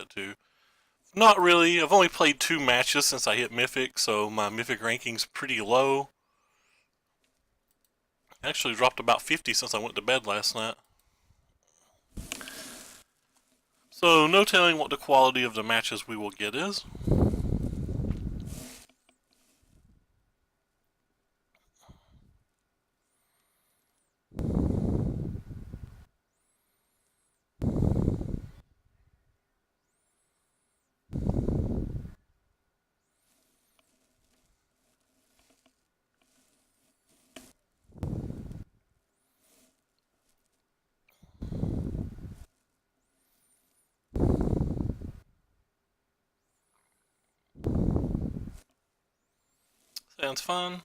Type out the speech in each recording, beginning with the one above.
it too. Not really. I've only played 2 matches since I hit Mythic, so my Mythic ranking's pretty low. I actually dropped about 50 since I went to bed last night. So no telling what the quality of the matches we will get is. Sounds fun.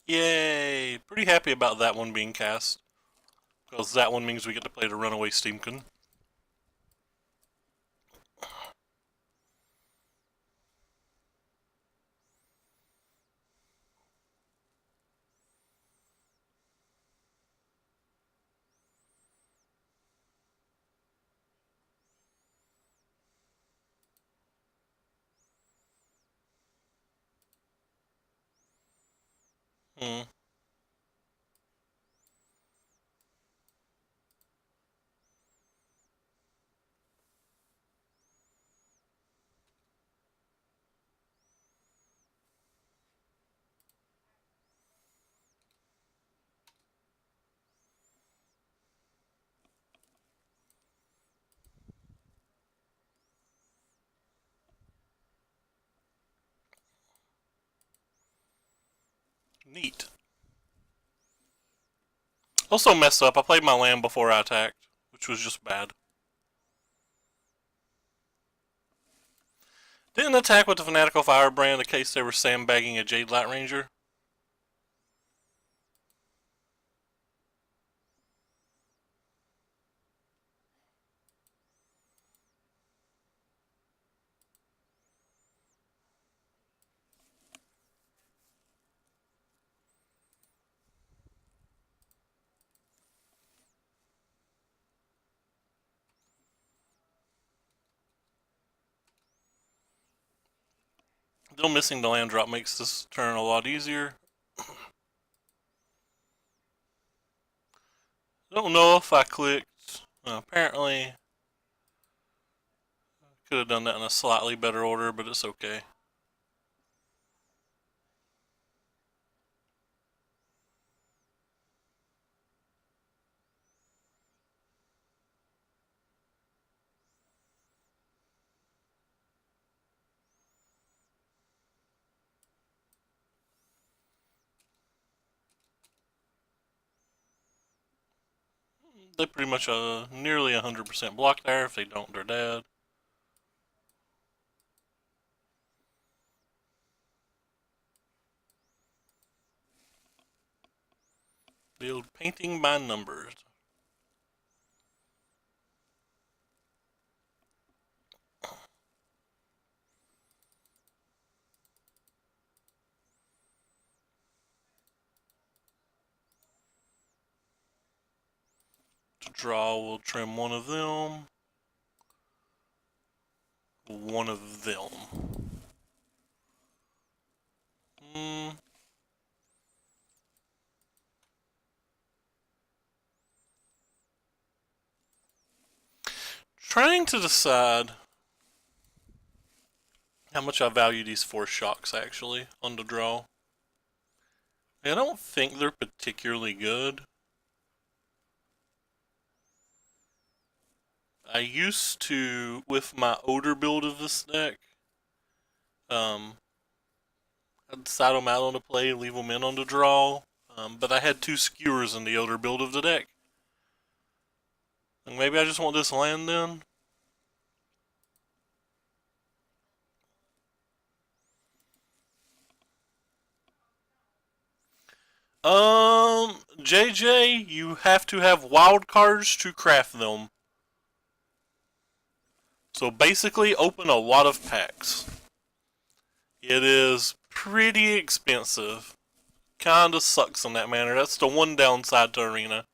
Yay! Pretty happy about that one being cast. Because that one means we get to play the Runaway Steamkin. Hmm. Neat. Also messed up, I played my land before I attacked, which was just bad. Didn't attack with the Fanatical Firebrand in case they were sandbagging a Jade Light Ranger. Still missing the land drop makes this turn a lot easier. Don't know if I clicked. Apparently, could have done that in a slightly better order, but it's okay. They pretty much nearly 100% block there. If they don't, they're dead. Build painting by numbers. To draw, we'll trim one of them. One of them. Trying to decide how much I value these 4 shocks actually on the draw. I don't think they're particularly good. I used to, with my older build of this deck, I'd side them out on the play, leave them in on the draw, but I had 2 skewers in the older build of the deck. Maybe I just want this land then? JJ, you have to have wild cards to craft them. So basically, open a lot of packs. It is pretty expensive. Kinda sucks in that manner. That's the one downside to Arena.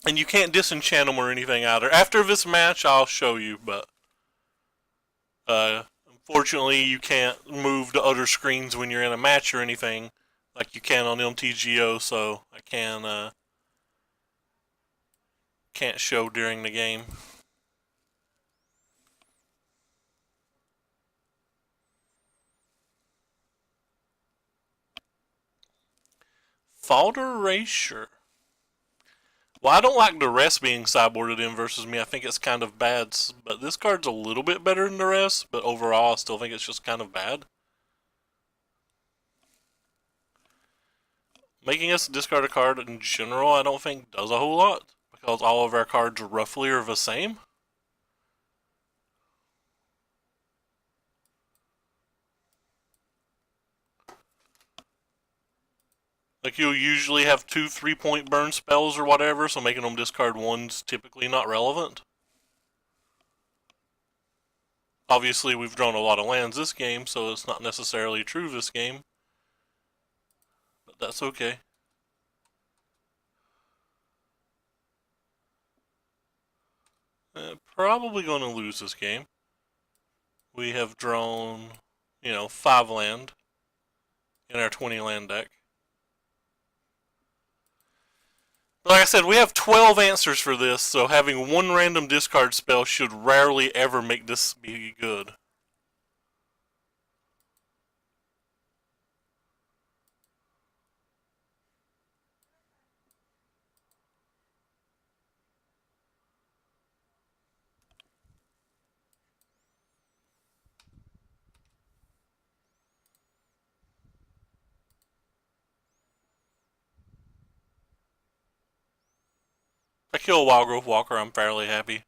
And you can't disenchant them or anything either. After this match, I'll show you, but unfortunately, you can't move to other screens when you're in a match or anything like you can on MTGO. So I can't show during the game. Fault erasure. Well, I don't like the rest being sideboarded in versus me. I think it's kind of bad, but this card's a little bit better than the rest, but overall I still think it's just kind of bad. Making us discard a card in general, I don't think does a whole lot, because all of our cards roughly are the same. Like, you'll usually have 2 3-point burn spells or whatever, so making them discard one's typically not relevant. Obviously, we've drawn a lot of lands this game, so it's not necessarily true this game. But that's okay. Probably going to lose this game. We have drawn, 5 land in our 20 land deck. Like I said, we have 12 answers for this, so having one random discard spell should rarely ever make this be good. If I kill a Wildgrowth Walker, I'm fairly happy.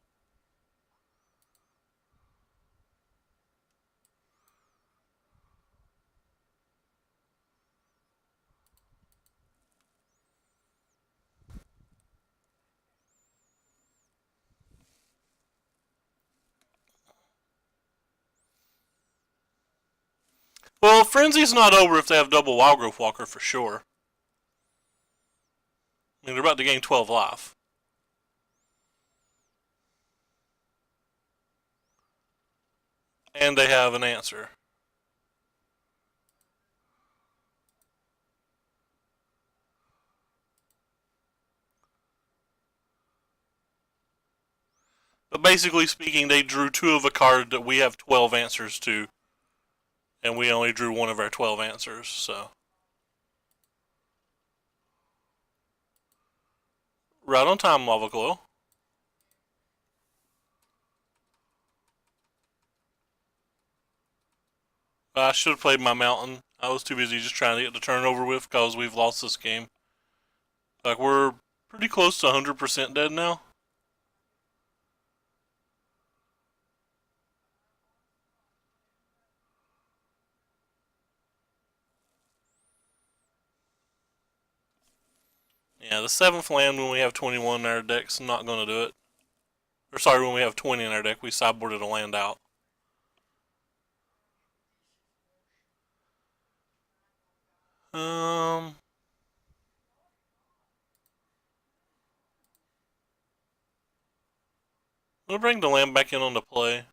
Well, Frenzy's not over if they have double Wildgrowth Walker for sure. I mean, they're about to gain 12 life. And they have an answer. But basically speaking, they drew 2 of a card that we have 12 answers to. And we only drew 1 of our 12 answers, so. Right on time, Lava Glow. I should have played my mountain. I was too busy just trying to get the turn over with because we've lost this game. Like, we're pretty close to 100% dead now. Yeah, the 7th land when we have 21 in our deck's not going to do it. Or sorry, when we have 20 in our deck, we sideboarded a land out. We'll bring the land back in on the play.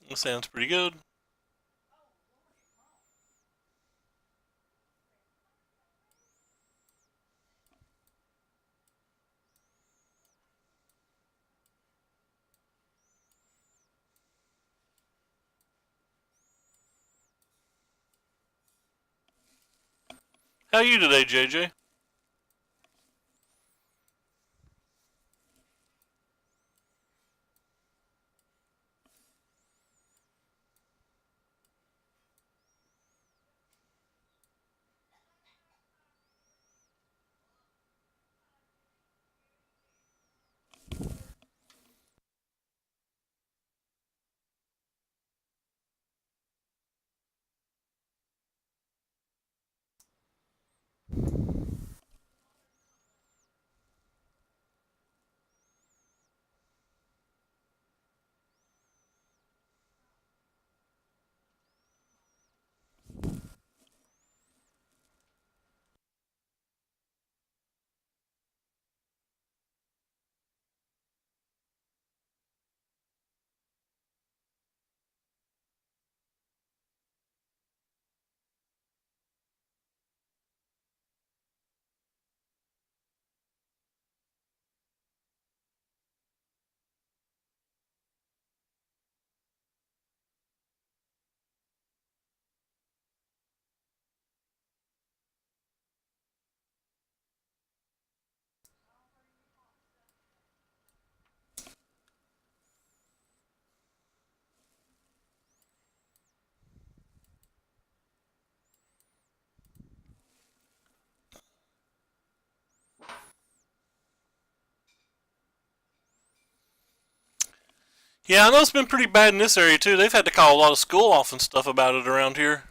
This sounds pretty good. How are you today, JJ? Yeah, I know it's been pretty bad in this area too. They've had to call a lot of school off and stuff about it around here.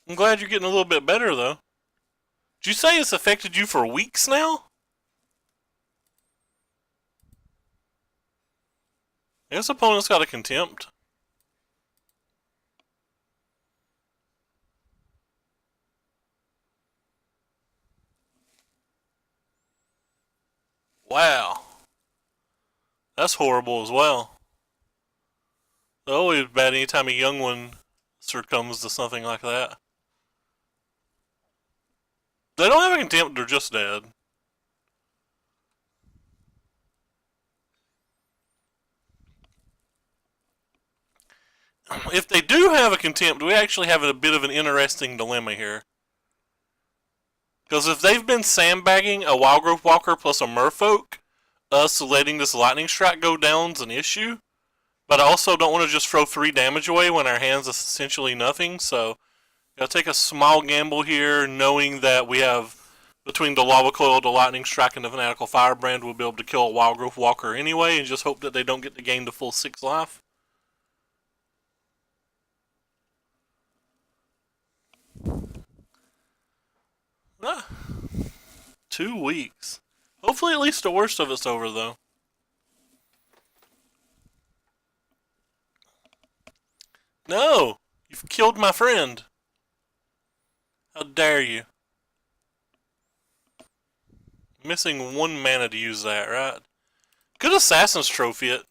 I'm glad you're getting a little bit better though. Did you say it's affected you for weeks now? This opponent's got a contempt. Wow. That's horrible as well. It's always bad anytime a young one succumbs to something like that. They don't have a contempt, they're just dead. If they do have a contempt, we actually have a bit of an interesting dilemma here. Because if they've been sandbagging a Wildgrowth Walker plus a Merfolk, us letting this Lightning Strike go down's an issue. But I also don't want to just throw 3 damage away when our hand's essentially nothing, so gotta take a small gamble here, knowing that we have, between the Lava Coil, the Lightning Strike, and the Fanatical Firebrand, we'll be able to kill a Wildgrowth Walker anyway, and just hope that they don't get to gain the full 6 life. Ah, 2 weeks. Hopefully at least the worst of it's over, though. No! You've killed my friend. How dare you. Missing 1 mana to use that, right? Good Assassin's Trophy it.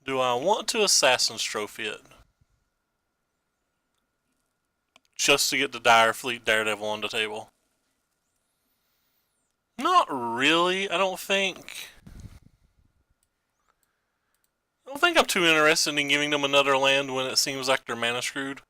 Do I want to Assassin's Trophy it? Just to get the Dire Fleet Daredevil on the table? Not really, I don't think. I don't think I'm too interested in giving them another land when it seems like they're mana screwed.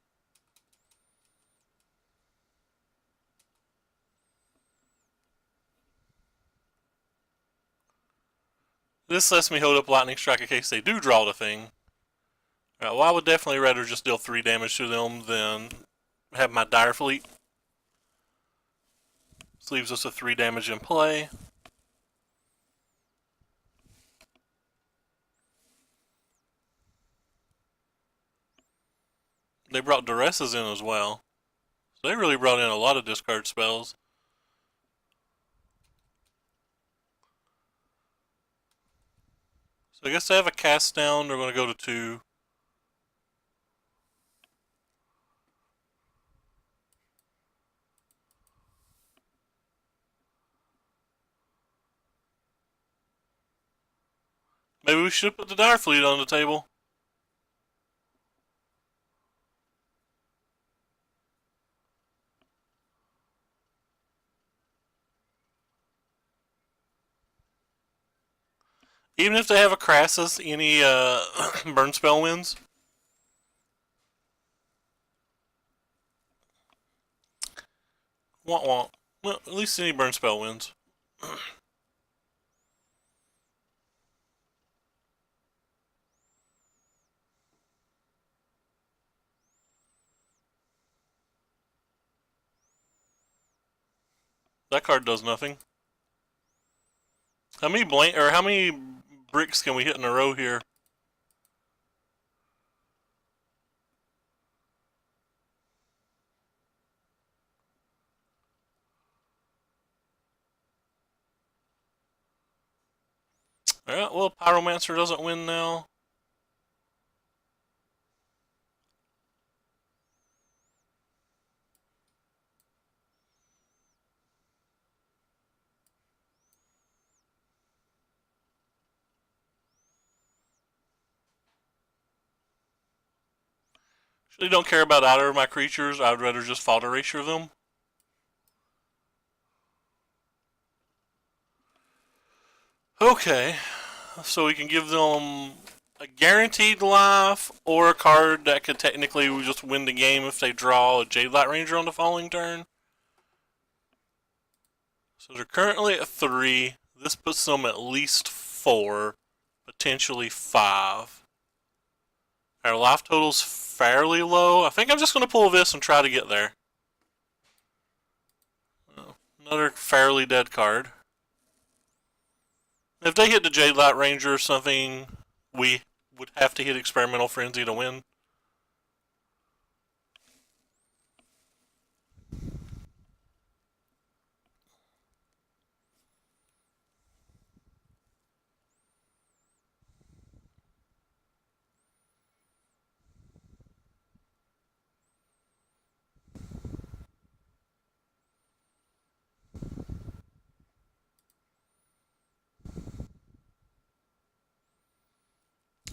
This lets me hold up Lightning Strike in case they do draw the thing. Right, well, I would definitely rather just deal 3 damage to them than have my Dire Fleet. This leaves us with 3 damage in play. They brought Duresses in as well. So they really brought in a lot of discard spells. So I guess they have a cast down. They're going to go to 2. Maybe we should put the Dire Fleet on the table. Even if they have a Crassus, any burn spell wins. Womp womp. Well, at least any burn spell wins. That card does nothing. How many bricks can we hit in a row here? Alright, well, Pyromancer doesn't win now. Really don't care about either of my creatures. I'd rather just fault erasure them. Okay, so we can give them a guaranteed life or a card that could technically just win the game if they draw a Jade Light Ranger on the following turn. So they're currently at 3. This puts them at least 4, potentially 5. Our life total's fairly low. I think I'm just going to pull this and try to get there. Another fairly dead card. If they hit the Jade Light Ranger or something, we would have to hit Experimental Frenzy to win.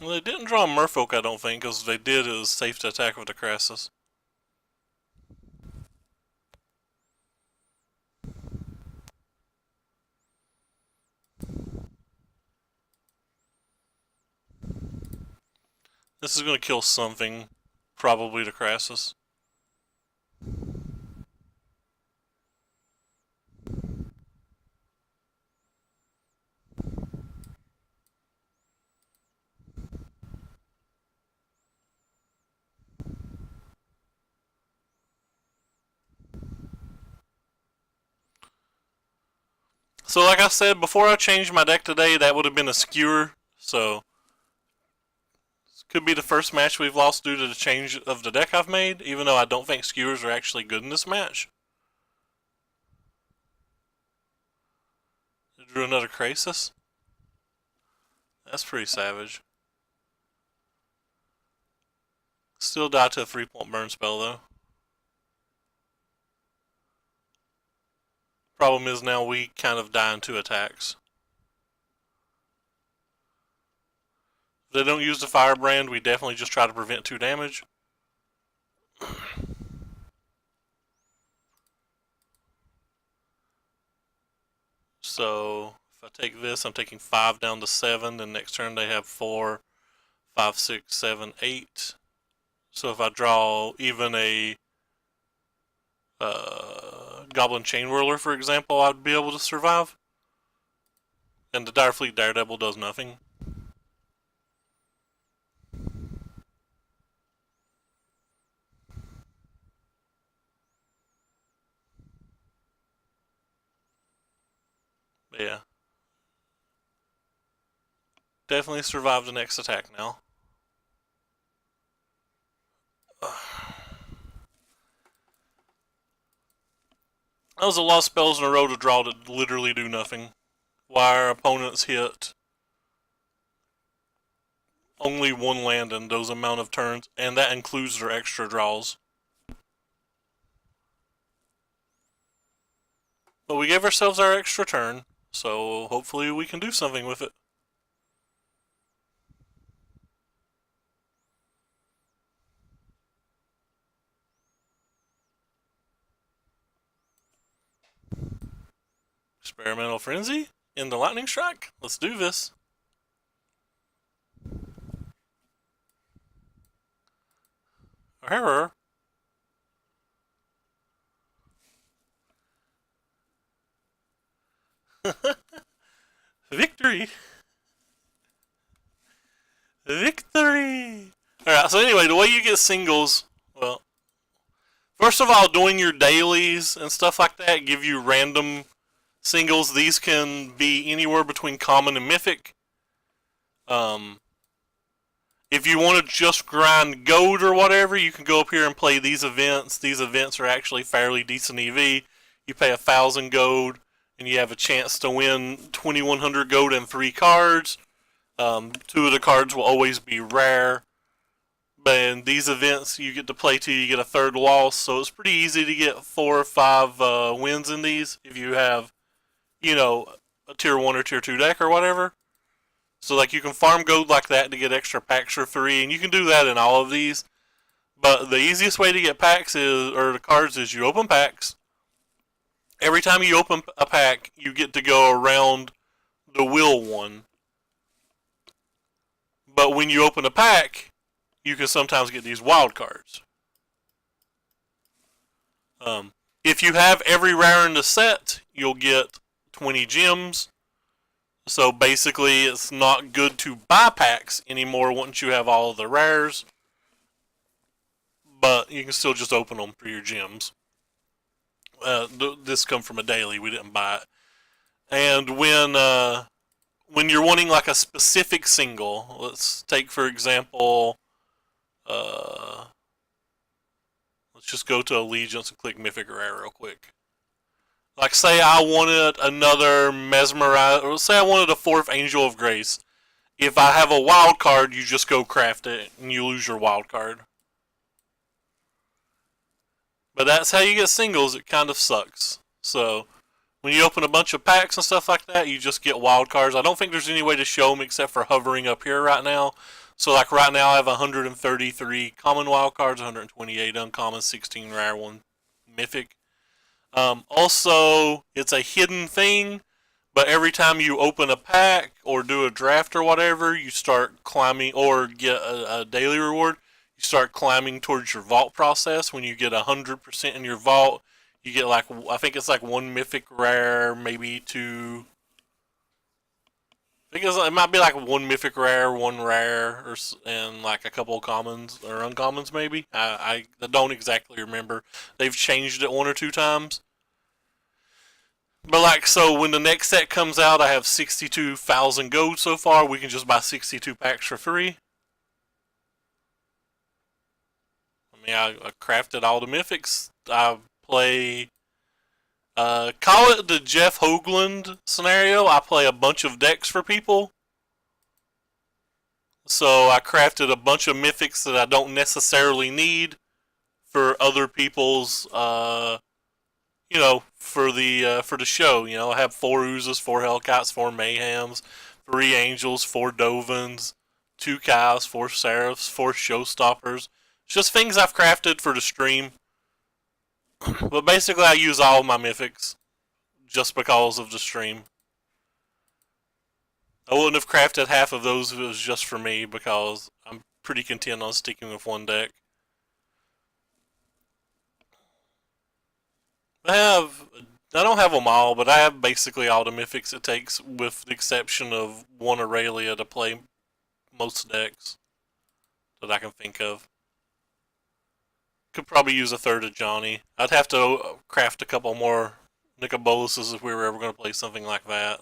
Well, they didn't draw a Merfolk, I don't think, because if they did, it was safe to attack with the Crassus. This is going to kill something, probably the Crassus. So like I said, before I changed my deck today, that would have been a skewer, so this could be the first match we've lost due to the change of the deck I've made, even though I don't think skewers are actually good in this match. I drew another Crassus. That's pretty savage. Still die to a 3-point burn spell though. Problem is now we kind of die in 2 attacks. If they don't use the Firebrand, we definitely just try to prevent 2 damage. So if I take this, I'm taking 5 down to 7, then next turn they have 4, 5, 6, 7, 8. So if I draw even a Goblin Chain Whirler, for example, I'd be able to survive. And the Direfleet Daredevil does nothing. But yeah. Definitely survive the next attack now. That was a lot of spells in a row to draw that literally do nothing. While our opponents hit only 1 land in those amount of turns, and that includes their extra draws. But we gave ourselves our extra turn, so hopefully we can do something with it. Experimental Frenzy in the Lightning Strike. Let's do this. Error. Victory. Victory. Alright, so anyway, the way you get singles, well, first of all, doing your dailies and stuff like that give you random singles. These can be anywhere between common and mythic. If you want to just grind gold or whatever, you can go up here and play these events. These events are actually fairly decent EV. You pay 1,000 gold, and you have a chance to win 2,100 gold and 3 cards. 2 of the cards will always be rare. But in these events, you get to play till you get a 3rd loss, so it's pretty easy to get 4 or 5 wins in these if you have, you know, a tier 1 or tier 2 deck or whatever. So like you can farm gold like that to get extra packs for free, and you can do that in all of these. But the easiest way to get packs or the cards is you open packs. Every time you open a pack, you get to go around the wheel one. But when you open a pack, you can sometimes get these wild cards. If you have every rare in the set, you'll get 20 gems. So basically, it's not good to buy packs anymore once you have all of the rares. But you can still just open them for your gems. This come from a daily, we didn't buy it. And when you're wanting like a specific single, let's take for example, let's just go to Allegiance and click Mythic Rare real quick. Like say I wanted another Mesmerize, or say I wanted a 4th Angel of Grace. If I have a wild card, you just go craft it and you lose your wild card. But that's how you get singles. It kind of sucks. So when you open a bunch of packs and stuff like that, you just get wild cards. I don't think there's any way to show them except for hovering up here right now. So like right now I have 133 common wild cards, 128 uncommon, 16 rare, 1 mythic. Also, it's a hidden thing, but every time you open a pack or do a draft or whatever, you start climbing or get a daily reward. You start climbing towards your vault process. When you get 100% in your vault, you get like, I think it's like 1 mythic rare, maybe 2. I think it might be like 1 mythic rare, 1 rare, and like a couple of commons or uncommons maybe. I don't exactly remember. They've changed it 1 or 2 times. But like, so when the next set comes out, I have 62,000 gold so far. We can just buy 62 packs for free. I mean, I crafted all the mythics. I play, call it the Jeff Hoagland scenario. I play a bunch of decks for people. So I crafted a bunch of mythics that I don't necessarily need for other people's, you know, for the show. You know, I have 4 Oozes, 4 Hellcats, 4 Mayhems, 3 Angels, 4 Dovans, 2 Cows, 4 Seraphs, 4 Showstoppers. It's just things I've crafted for the stream. But basically I use all of my mythics just because of the stream. I wouldn't have crafted half of those if it was just for me because I'm pretty content on sticking with 1 deck. I don't have them all, but I have basically all the mythics it takes with the exception of 1 Aurelia to play most decks that I can think of. Could probably use a 3rd of Johnny. I'd have to craft a couple more Nicoboluses if we were ever going to play something like that.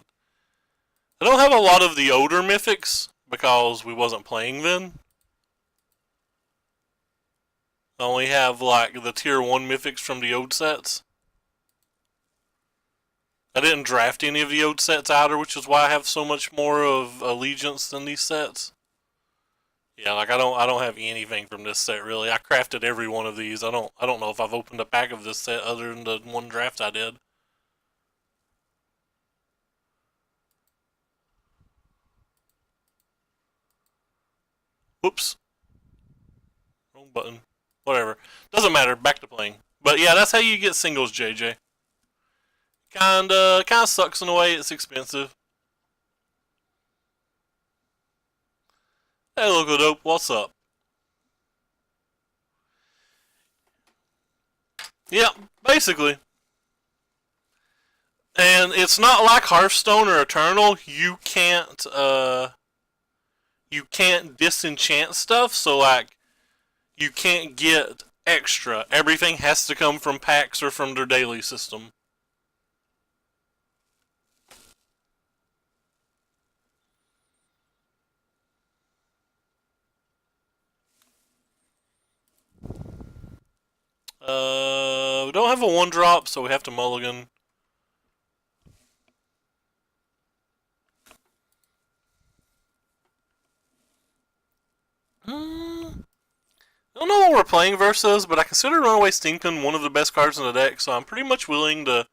I don't have a lot of the older mythics because we wasn't playing then. I only have like the tier 1 mythics from the old sets. I didn't draft any of the old sets either, which is why I have so much more of Allegiance than these sets. Yeah, like I don't have anything from this set really. I crafted every one of these. I don't know if I've opened a pack of this set other than the 1 draft I did. Whoops. Wrong button. Whatever. Doesn't matter. Back to playing. But yeah, that's how you get singles, JJ. Kinda sucks in a way. It's expensive. Hey, Local Dope. What's up? Yeah, basically. And it's not like Hearthstone or Eternal. You can't disenchant stuff. So like, you can't get extra. Everything has to come from packs or from their daily system. We don't have a 1-drop, so we have to mulligan. I don't know what we're playing versus, but I consider Runaway Steamkin one of the best cards in the deck, so I'm pretty much willing to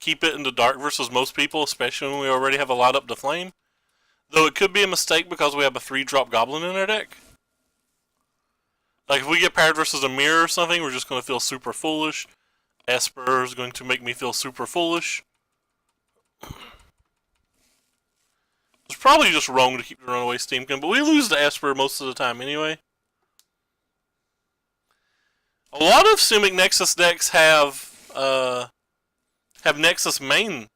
keep it in the dark versus most people, especially when we already have a Light Up the Flame. Though it could be a mistake because we have a 3-drop Goblin in our deck. Like if we get paired versus a mirror or something, we're just going to feel super foolish. Esper is going to make me feel super foolish. It's probably just wrong to keep the Runaway Steamkin, but we lose the Esper most of the time anyway. A lot of Simic Nexus decks have Nexus main.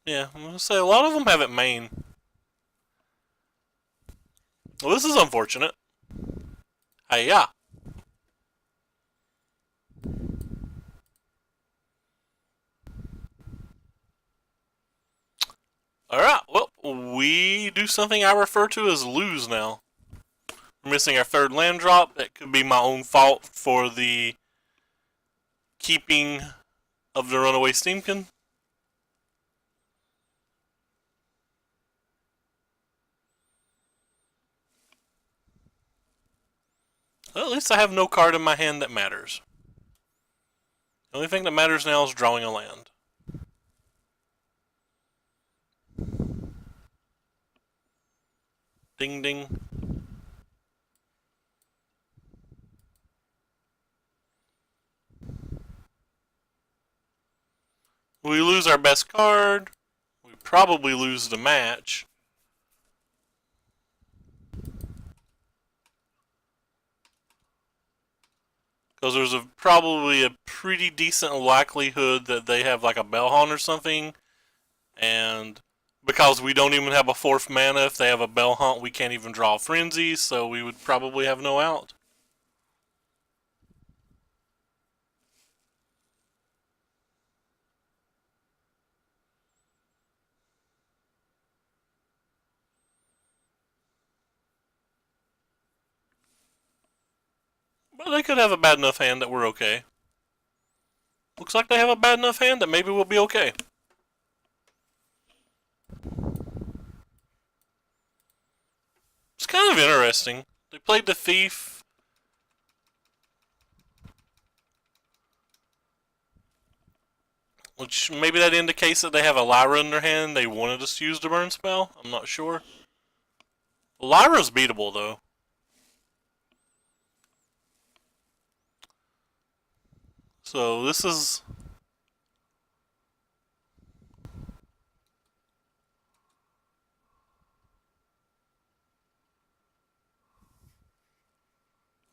Yeah, I'm gonna say a lot of them have it main. Well, this is unfortunate. Hiya. Alright, well, we do something I refer to as lose now. We're missing our third land drop. That could be my own fault for the keeping of the Runaway Steamkin. Well, at least I have no card in my hand that matters. The only thing that matters now is drawing a land. Ding ding. We lose our best card. We probably lose the match. Because there's probably a pretty decent likelihood that they have like a Bellhaunt or something. And because we don't even have a fourth mana, if they have a Bellhaunt, we can't even draw a Frenzy, so we would probably have no out. But they could have a bad enough hand that we're okay. Looks like they have a bad enough hand that maybe we'll be okay. It's kind of interesting. They played the Thief. Which maybe that indicates that they have a Lyra in their hand. They wanted us to use the burn spell. I'm not sure. Lyra's beatable though. So this is...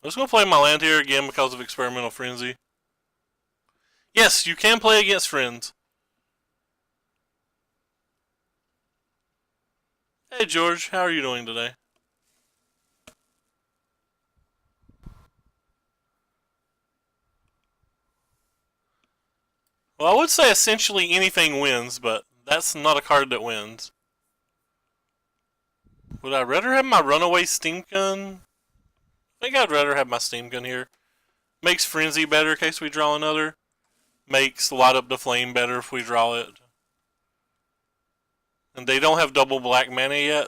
I'm just going to play my land here again because of Experimental Frenzy. Yes, you can play against friends. Hey George, how are you doing today? Well, I would say essentially anything wins, but that's not a card that wins. Would I rather have my Runaway Steamkin? I think I'd rather have my Steamkin here. Makes Frenzy better in case we draw another. Makes Light Up the Flame better if we draw it. And they don't have double black mana yet,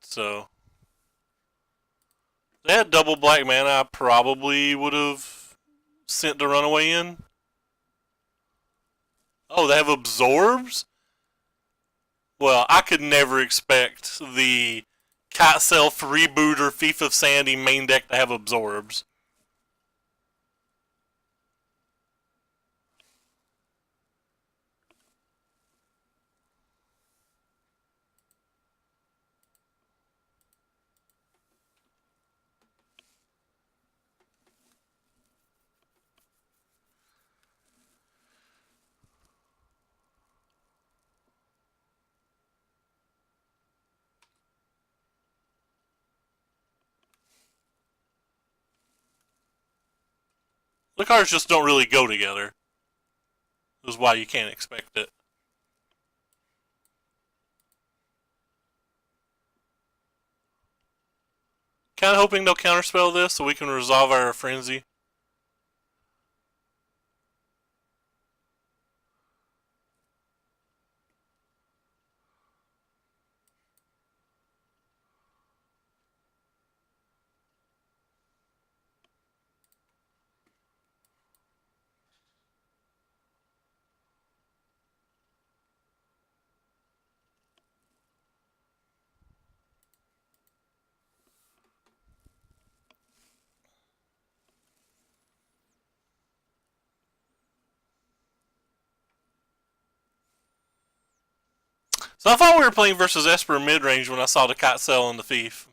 so... If they had double black mana, I probably would have sent the Runaway in. Oh, they have Absorbs? Well, I could never expect the Kiteself Rebooter Thief of Sandy main deck to have Absorbs. The cards just don't really go together. That's why you can't expect it. Kind of hoping they'll counterspell this so we can resolve our Frenzy. So I thought we were playing versus Esper mid-range when I saw the Kotzel and the Thief.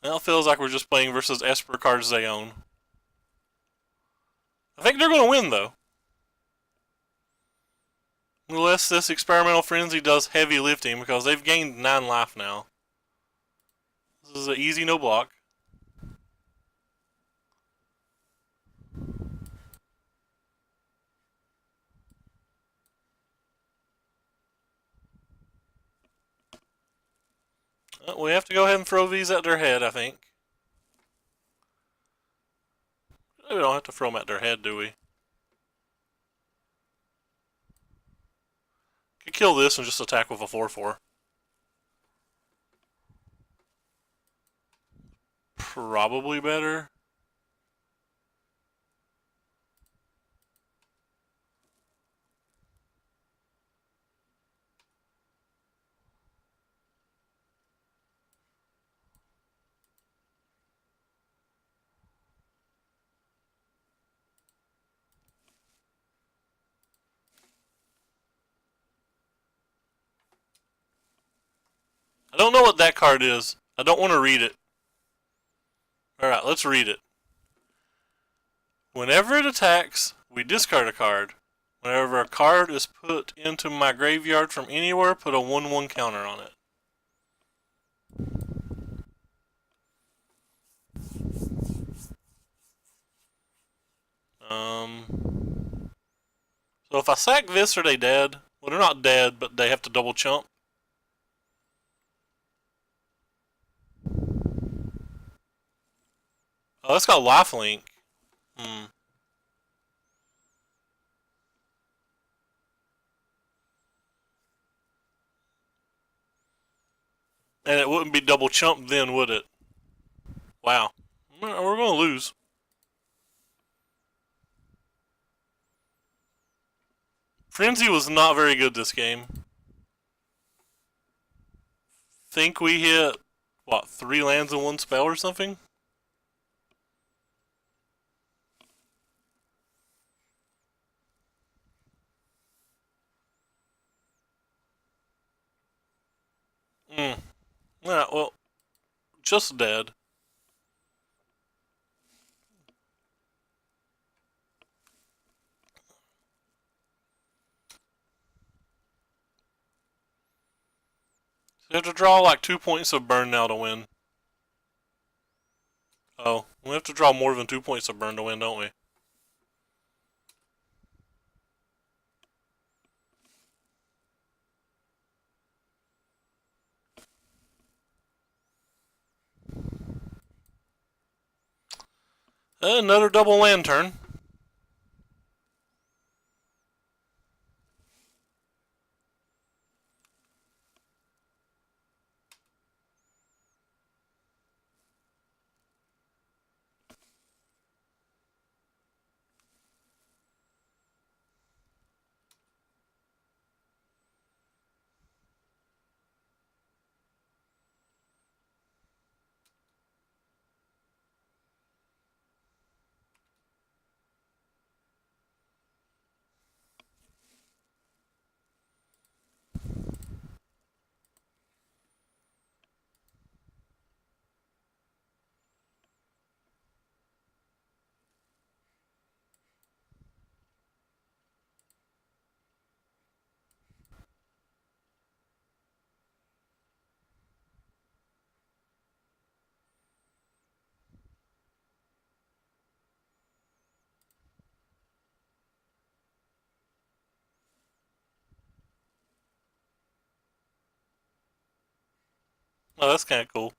Now it feels like we're just playing versus Esper cards they own. I think they're going to win, though. Unless this Experimental Frenzy does heavy lifting, because they've gained 9 life now. This is an easy no block. We have to go ahead and throw these at their head, I think. We don't have to throw them at their head, do we? Could kill this and just attack with a 4/4. Probably better. I don't know what that card is. I don't want to read it. Alright, let's read it. Whenever it attacks, we discard a card. Whenever a card is put into my graveyard from anywhere, put a 1/1 counter on it. So if I sack this, are they dead? Well, they're not dead, but they have to double chump. Oh, it's got lifelink. And it wouldn't be double chump then, would it? Wow. We're going to lose. Frenzy was not very good this game. Think we hit, what, 3 lands in 1 spell or something? Yeah, well, just dead. You have to draw like 2 points of burn now to win. Oh, we have to draw more than 2 points of burn to win, don't we? Another double land turn. Oh, that's kind of cool.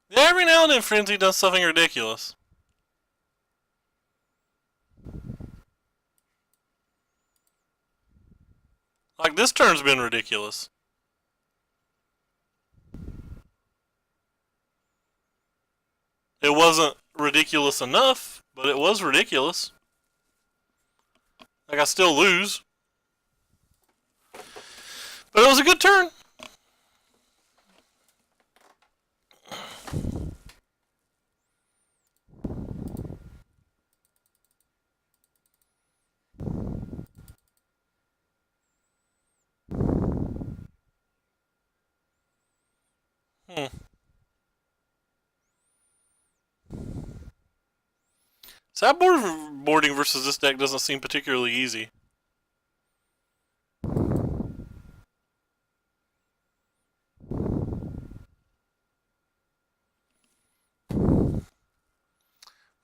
Yeah, every now and then Frenzy does something ridiculous. Like this turn's been ridiculous. It wasn't ridiculous enough, but it was ridiculous. Like, I still lose. But it was a good turn. Sideboarding versus this deck doesn't seem particularly easy.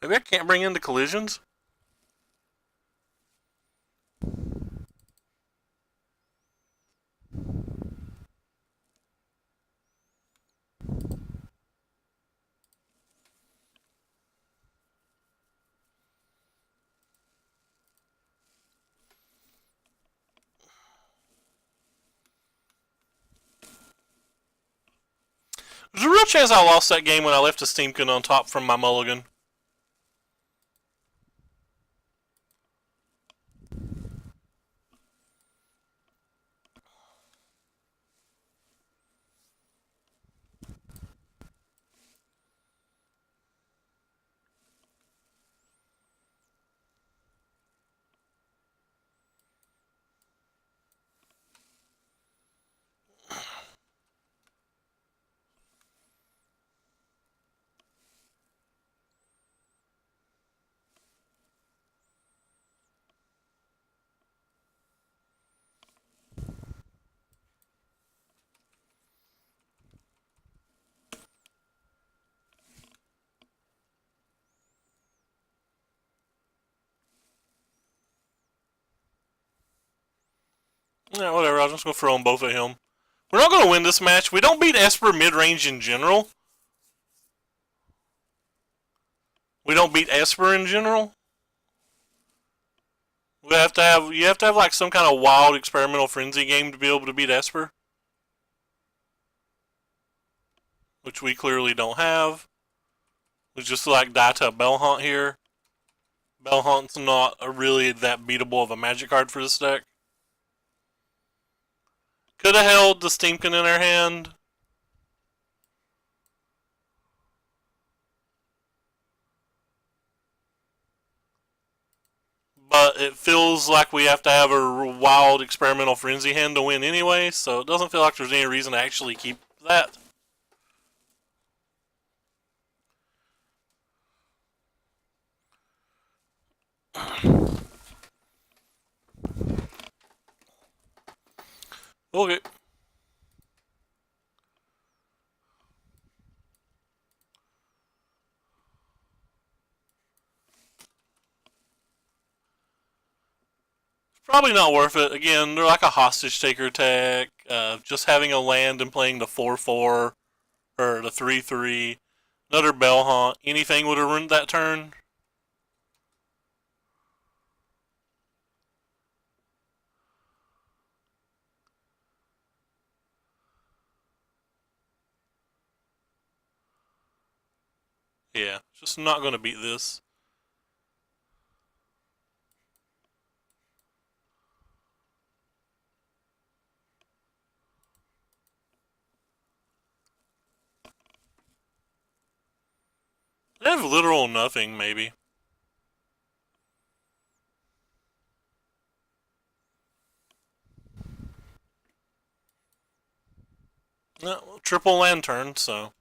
Maybe I can't bring in the collisions? There's a real chance I lost that game when I left a Steamkin on top from my mulligan. Yeah, whatever. I'm just going to throw them both at him. We're not going to win this match. We don't beat Esper mid-range in general. We don't beat Esper in general. You have to have like some kind of wild experimental frenzy game to be able to beat Esper, which we clearly don't have. We just like die to a Bellhaunt here. Bellhaunt's not really that beatable of a magic card for this deck. Could have held the Steamkin in our hand. But it feels like we have to have a wild experimental frenzy hand to win anyway, so it doesn't feel like there's any reason to actually keep that. Okay. Probably not worth it. Again, they're like a hostage taker tech. Just having a land and playing the 4/4 or the 3/3, another Bellhaunt, anything would have ruined that turn. Yeah, just not going to beat this. They have literal nothing, maybe. No, triple land turn, so.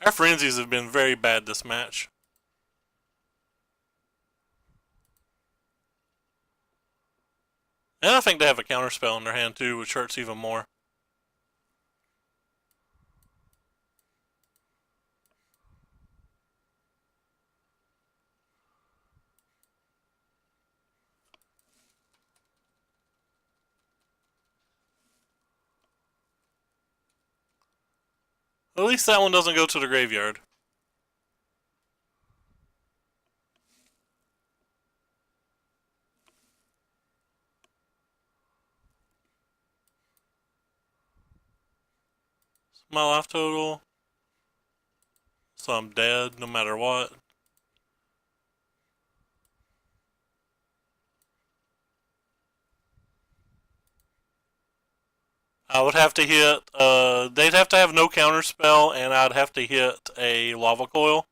Our frenzies have been very bad this match. And I think they have a counterspell in their hand too, which hurts even more. At least that one doesn't go to the graveyard. My life total. So I'm dead no matter what. I would have to hit, they'd have to have no counter spell, and I'd have to hit a lava coil.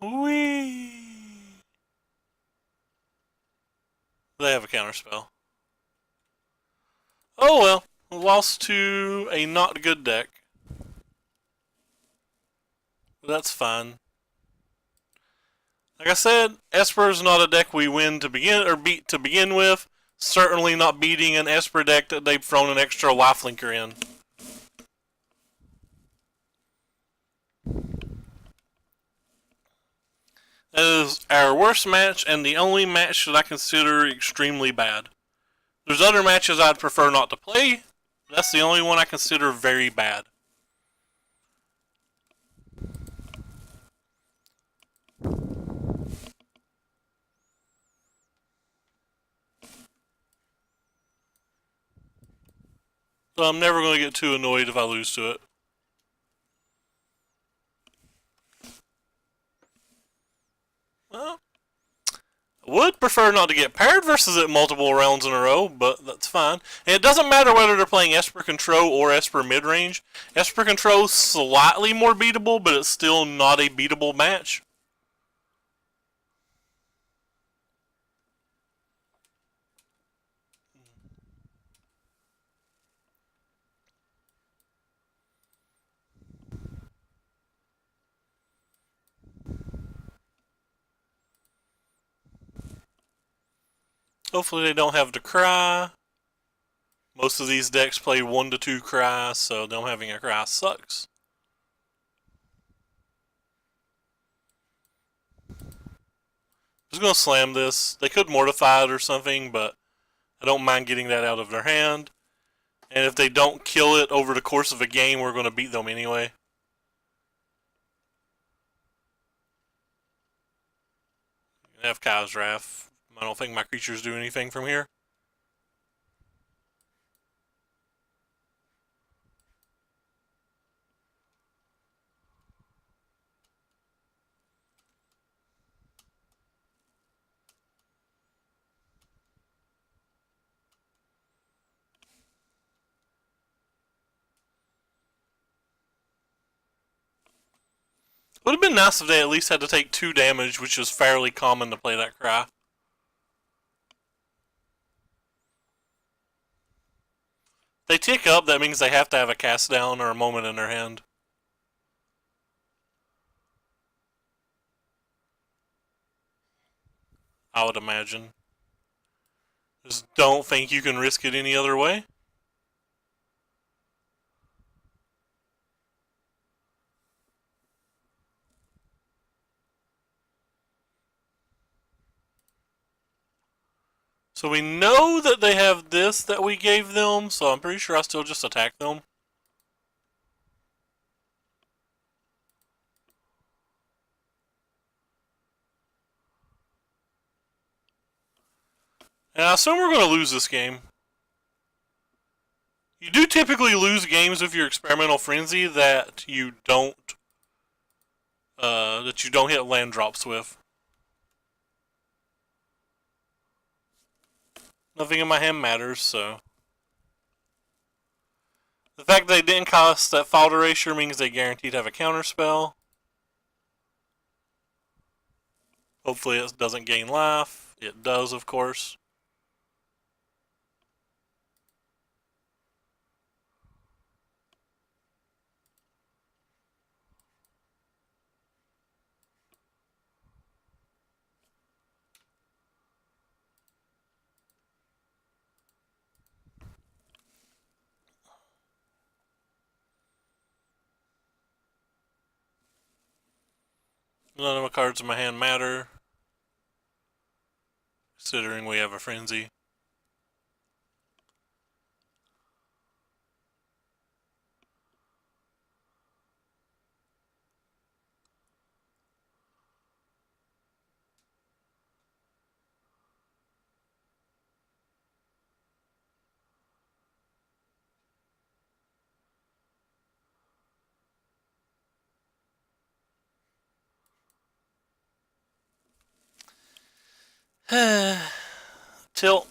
Whee! They have a counter spell. Oh well, lost to a not good deck. But that's fine. Like I said, Esper is not a deck we win to begin or beat to begin with. Certainly not beating an Esper deck that they've thrown an extra lifelinker in. That is our worst match and the only match that I consider extremely bad. There's other matches I'd prefer not to play. That's the only one I consider very bad. So I'm never going to get too annoyed if I lose to it. Well, I would prefer not to get paired versus it multiple rounds in a row, but that's fine. And it doesn't matter whether they're playing Esper Control or Esper Midrange. Esper Control is slightly more beatable, but it's still not a beatable match. Hopefully they don't have to cry. Most of these decks play 1 to 2 cry, so them having a cry sucks. Just gonna slam this. They could mortify it or something, but I don't mind getting that out of their hand. And if they don't kill it over the course of a game, we're gonna beat them anyway. I have Kai's Wrath. I don't think my creatures do anything from here. Would have been nice if they at least had to take 2 damage, which is fairly common to play that cry. If they tick up, that means they have to have a cast down or a moment in their hand. I would imagine. Just don't think you can risk it any other way. So we know that they have this that we gave them, so I'm pretty sure I still just attack them. And I assume we're going to lose this game. You do typically lose games with your experimental frenzy that you don't hit land drops with. Nothing in my hand matters, so the fact that they didn't cost that fault erasure means they guaranteed have a counter spell. Hopefully it doesn't gain life. It does, of course. None of my cards in my hand matter, considering we have a frenzy. Tilt.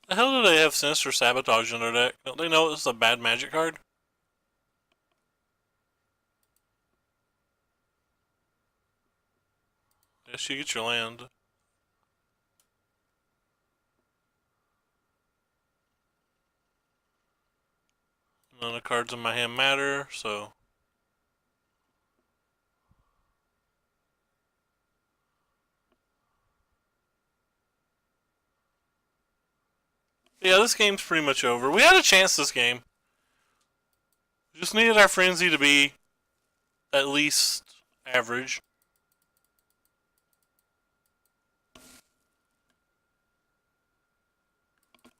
The hell do they have Sinister Sabotage in their deck? Don't they know it's a bad magic card? Yes, you get your land. None of the cards in my hand matter, so... Yeah, this game's pretty much over. We had a chance this game. We just needed our Frenzy to be at least average.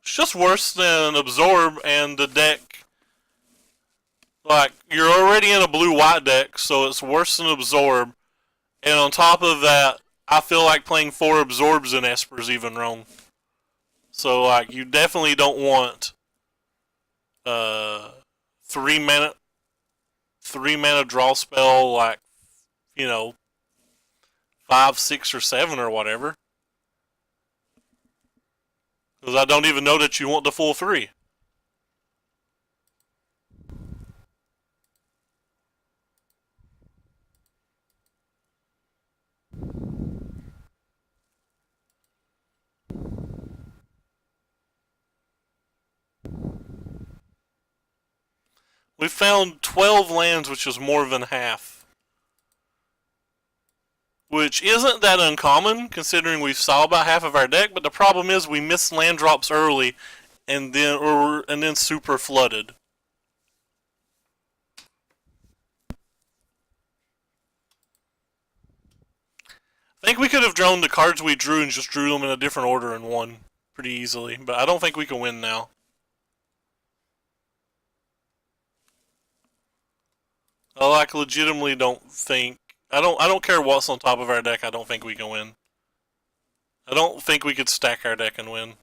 It's just worse than Absorb, and the deck... Like, you're already in a blue-white deck, so it's worse than Absorb. And on top of that, I feel like playing 4 Absorbs in Esper's even wrong. So, like, you definitely don't want 3 mana draw spell, like, you know, 5, 6, or 7 or whatever. Because I don't even know that you want the full 3. We found 12 lands, which is more than half. Which isn't that uncommon, considering we saw about half of our deck, but the problem is we missed land drops early, and then super flooded. I think we could have drawn the cards we drew and just drew them in a different order and won pretty easily, but I don't think we can win now. I like legitimately don't think I don't care what's on top of our deck, I don't think we can win. I don't think we could stack our deck and win.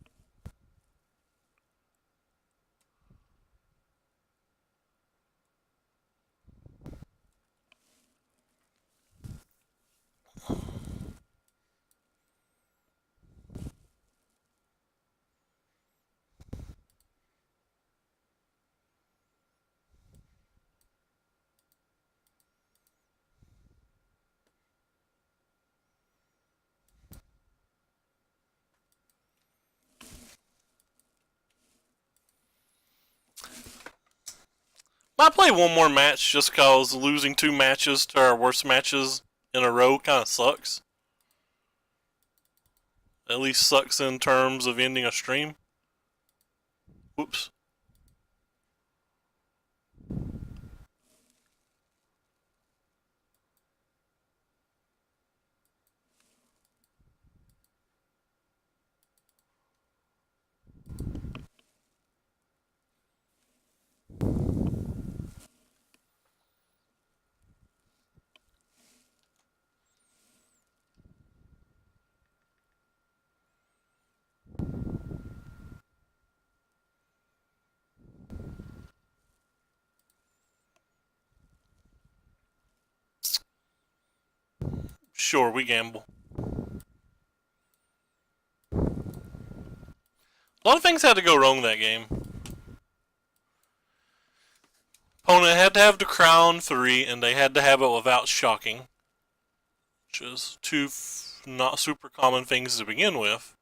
Might play one more match just cause losing 2 matches to our worst matches in a row kinda sucks. At least sucks in terms of ending a stream. Whoops. Sure, we gamble. A lot of things had to go wrong that game. Opponent had to have the crown 3, and they had to have it without shocking. Which is 2 not super common things to begin with.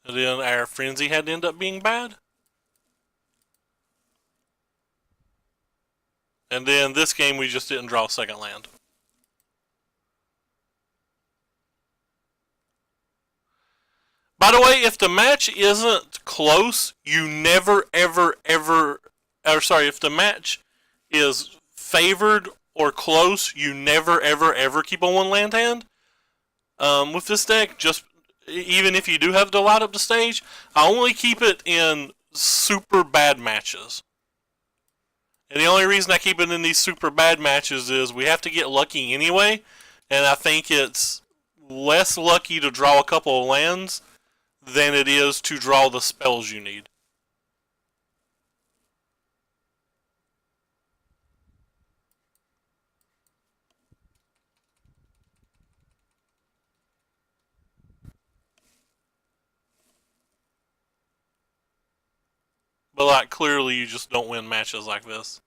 And then our frenzy had to end up being bad. And then this game we just didn't draw a second land. By the way, if the match isn't close, you never, ever, ever... Or sorry, if the match is favored or close, you never, ever, ever keep a 1 land hand. With this deck, just even if you do have to light up the stage, I only keep it in super bad matches. And the only reason I keep it in these super bad matches is we have to get lucky anyway, and I think it's less lucky to draw a couple of lands than it is to draw the spells you need. But like clearly you just don't win matches like this.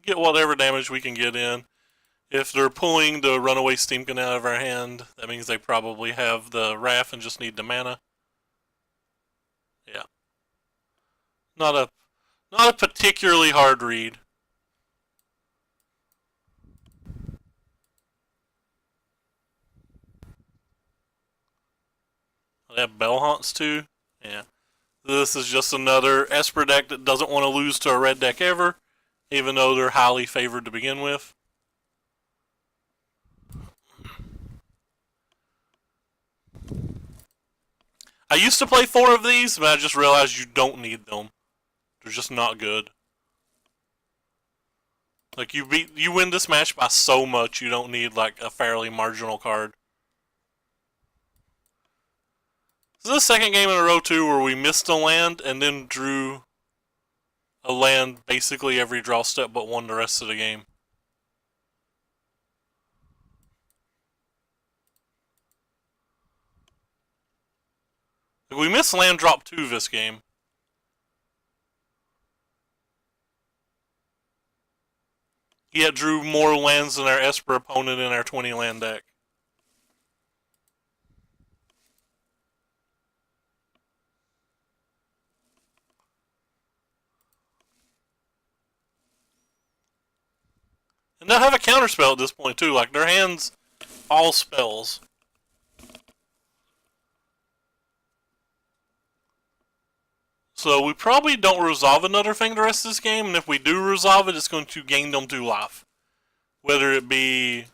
Get whatever damage we can get in. If they're pulling the Runaway Steamkin out of our hand, that means they probably have the Wrath and just need the mana. Yeah. Not a particularly hard read. They have Bell Haunts too. Yeah. This is just another Esper deck that doesn't want to lose to a red deck ever, even though they're highly favored to begin with. I used to play 4 of these, but I just realized you don't need them. They're just not good. Like you win this match by so much, you don't need like a fairly marginal card. This is the second game in a row too where we missed a land and then drew a land basically every draw step but won the rest of the game. Like we missed land drop 2 this game. Yet drew more lands than our Esper opponent in our 20 land deck. And they'll have a counterspell at this point too. Like their hands all spells. So we probably don't resolve another thing the rest of this game, and if we do resolve it, it's going to gain them 2 life. Whether it be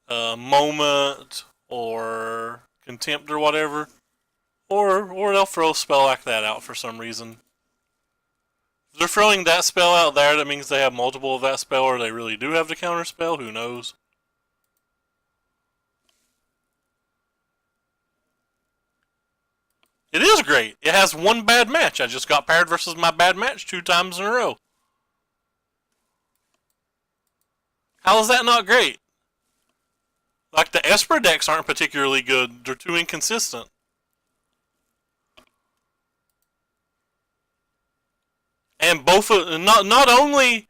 a Moment or Contempt or whatever, or they'll throw a spell like that out for some reason. If they're throwing that spell out there, that means they have multiple of that spell, or they really do have the counter spell. Who knows? It is great. It has 1 bad match. I just got paired versus my bad match 2 times in a row. How is that not great? Like the Esper decks aren't particularly good. They're too inconsistent. And both of, not only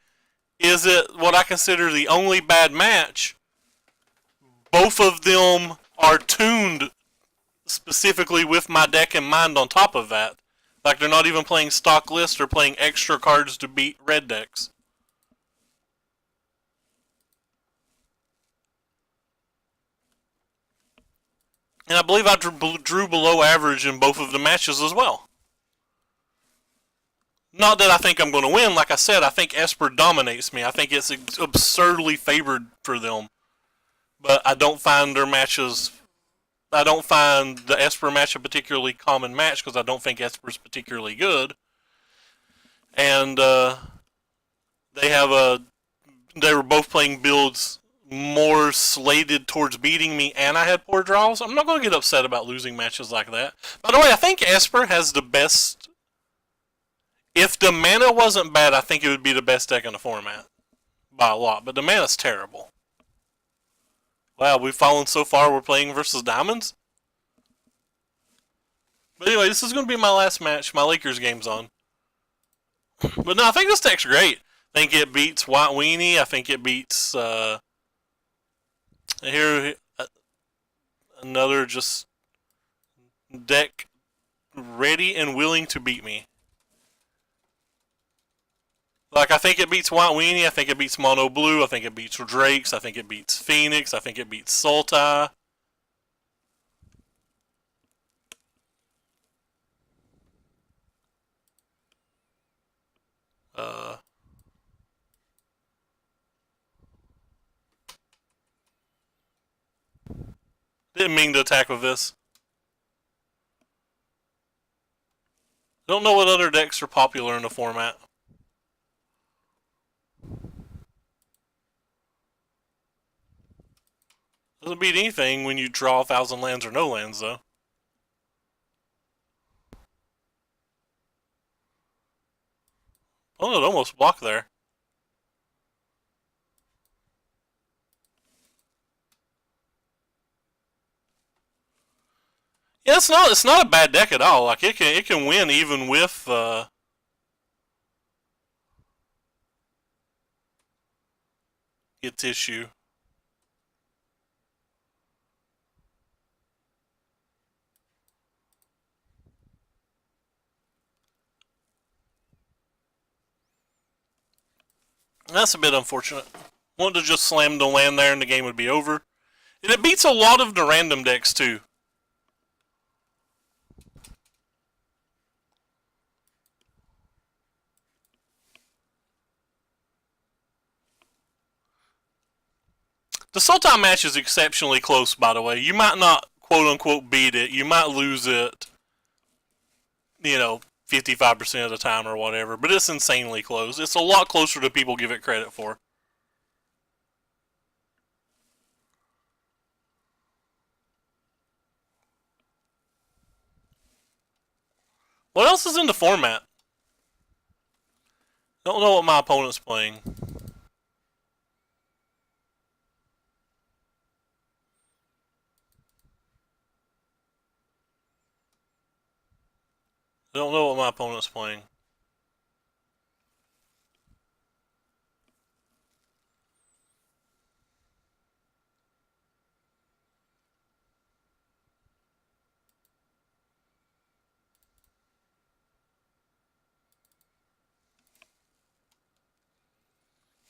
is it what I consider the only bad match, both of them are tuned specifically with my deck in mind on top of that. Like they're not even playing stock list, they're playing extra cards to beat red decks. And I believe I drew below average in both of the matches as well. Not that I think I'm going to win. Like I said, I think Esper dominates me. I think it's absurdly favored for them. But I don't find their matches... I don't find the Esper match a particularly common match because I don't think Esper's particularly good. And they were both playing builds more slated towards beating me, and I had poor draws. I'm not going to get upset about losing matches like that. By the way, I think Esper has the best... If the mana wasn't bad, I think it would be the best deck in the format. By a lot, but the mana's terrible. Wow, we've fallen so far we're playing versus Diamonds? But anyway, this is going to be my last match. My Lakers game's on. But no, I think this deck's great. I think it beats White Weenie. I think it beats... here, another just deck ready and willing to beat me. Like, I think it beats White Weenie, I think it beats Mono Blue, I think it beats Drakes, I think it beats Phoenix, I think it beats Sultai. didn't mean to attack with this. Don't know what other decks are popular in the format. Doesn't beat anything when you draw 1,000 lands or no lands, though. Oh, it almost blocked there. Yeah, it's not a bad deck at all. Like it can win even with its issue. That's a bit unfortunate. Wanted to just slam the land there and the game would be over. And it beats a lot of the random decks too. The Sultan match is exceptionally close, by the way. You might not quote-unquote beat it. You might lose it, 55% of the time or whatever. But it's insanely close. It's a lot closer than people give it credit for. What else is in the format? Don't know what my opponent's playing. Don't know what my opponent's playing.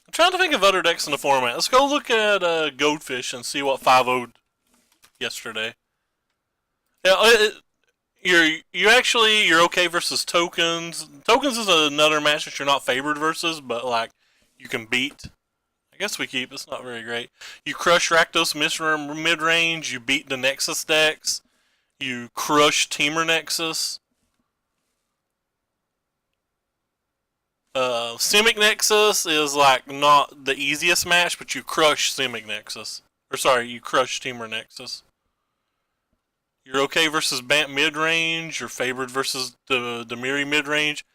I'm trying to think of other decks in the format. Let's go look at Goldfish and see what 5-0'd yesterday. Yeah, you're okay versus Tokens. Tokens is another match that you're not favored versus, but like you can beat. I guess we keep. It's not very great. You crush Rakdos mid range. You beat the Nexus decks. You crush Teamer Nexus. Simic Nexus is like not the easiest match, but you crush Simic Nexus. Or sorry, you crush Teamer Nexus. You're okay versus Bant mid range. You're favored versus the Demiri mid range.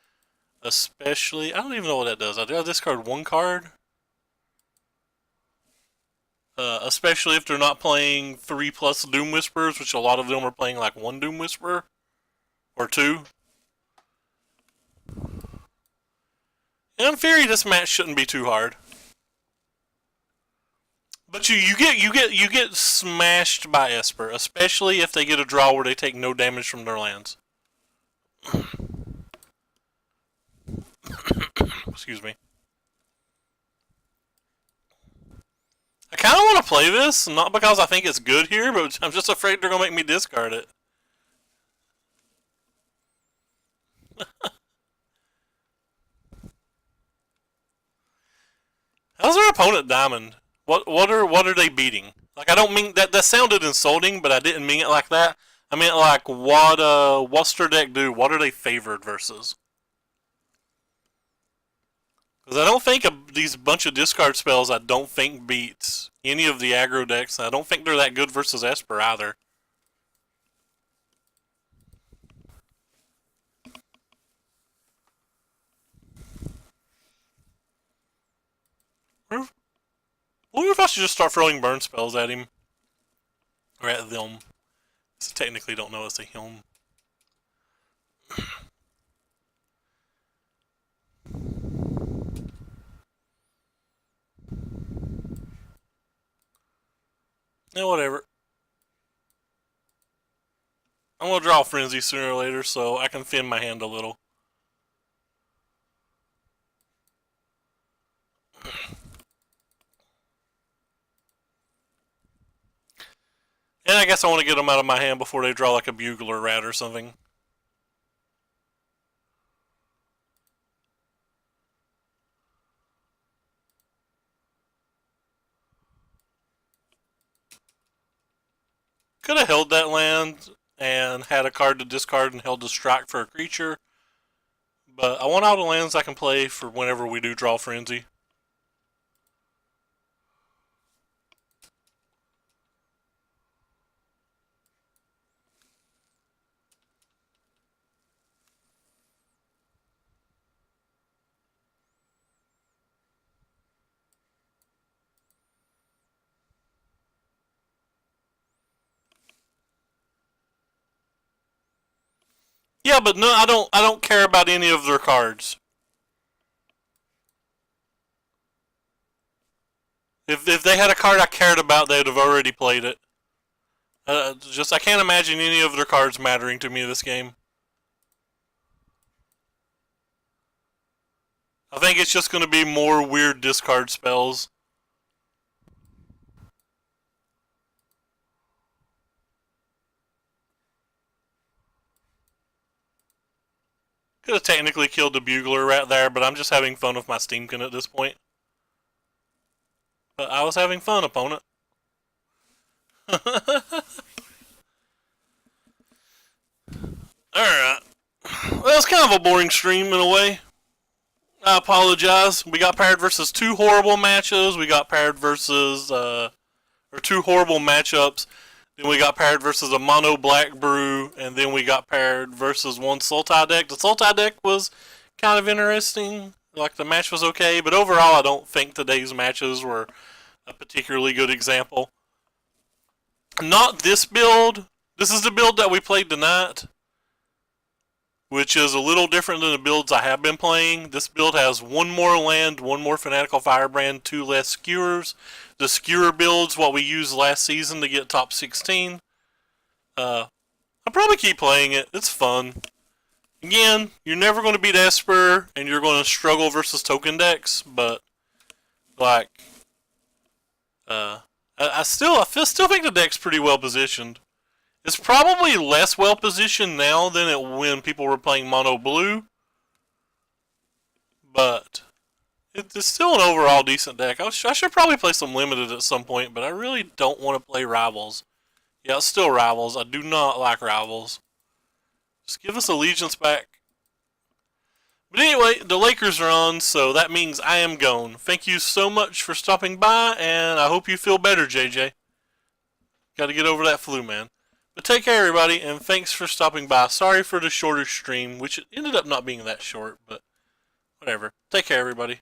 Especially, I don't even know what that does. I discard one card. Especially if they're not playing 3+ Doom Whisperers, which a lot of them are playing like 1 Doom Whisperer or 2. And in theory, this match shouldn't be too hard. But you get smashed by Esper, especially if they get a draw where they take no damage from their lands. Excuse me. I kind of want to play this, not because I think it's good here, but I'm just afraid they're going to make me discard it. How's their opponent Diamond? What are they beating? Like I don't mean that sounded insulting, but I didn't mean it like that. I meant like what's their deck do? What are they favored versus? Because I don't think these bunch of discard spells I don't think beats any of the aggro decks. I don't think they're that good versus Esper either. I wonder if I should just start throwing burn spells at him. Or at them. So technically don't know it's a him. Yeah, whatever. I'm going to draw Frenzy sooner or later so I can thin my hand a little. And I guess I want to get them out of my hand before they draw like a Bugler Rat or something. Could have held that land and had a card to discard and held a strike for a creature. But I want all the lands I can play for whenever we do draw Frenzy. Yeah, but no, I don't care about any of their cards. If they had a card I cared about, they'd have already played it. I can't imagine any of their cards mattering to me this game. I think it's just going to be more weird discard spells. Could have technically killed the Bugler right there, but I'm just having fun with my Steamkin at this point. But I was having fun, opponent. Alright. Well, it's kind of a boring stream in a way. I apologize. We got paired versus two horrible matches. We got paired versus, or two horrible matchups. Then we got paired versus a mono black brew, and then we got paired versus one Sultai deck. The Sultai deck was kind of interesting. Like, the match was okay, but overall I don't think today's matches were a particularly good example. Not this build. This is the build that we played tonight, which is a little different than the builds I have been playing. This build has one more land, one more Fanatical Firebrand, two less skewers. The skewer build's what we used last season to get top 16. I'll probably keep playing it. It's fun. Again, you're never going to beat Esper, and you're going to struggle versus token decks, but, like, I still think the deck's pretty well positioned. It's probably less well positioned now than when people were playing mono blue, but it's still an overall decent deck. I should probably play some limited at some point, but I really don't want to play Rivals. Yeah, it's still Rivals. I do not like Rivals. Just give us Allegiance back. But anyway, the Lakers are on, so that means I am gone. Thank you so much for stopping by, and I hope you feel better, JJ. Got to get over that flu, man. But take care, everybody, and thanks for stopping by. Sorry for the shorter stream, which ended up not being that short, but whatever. Take care, everybody.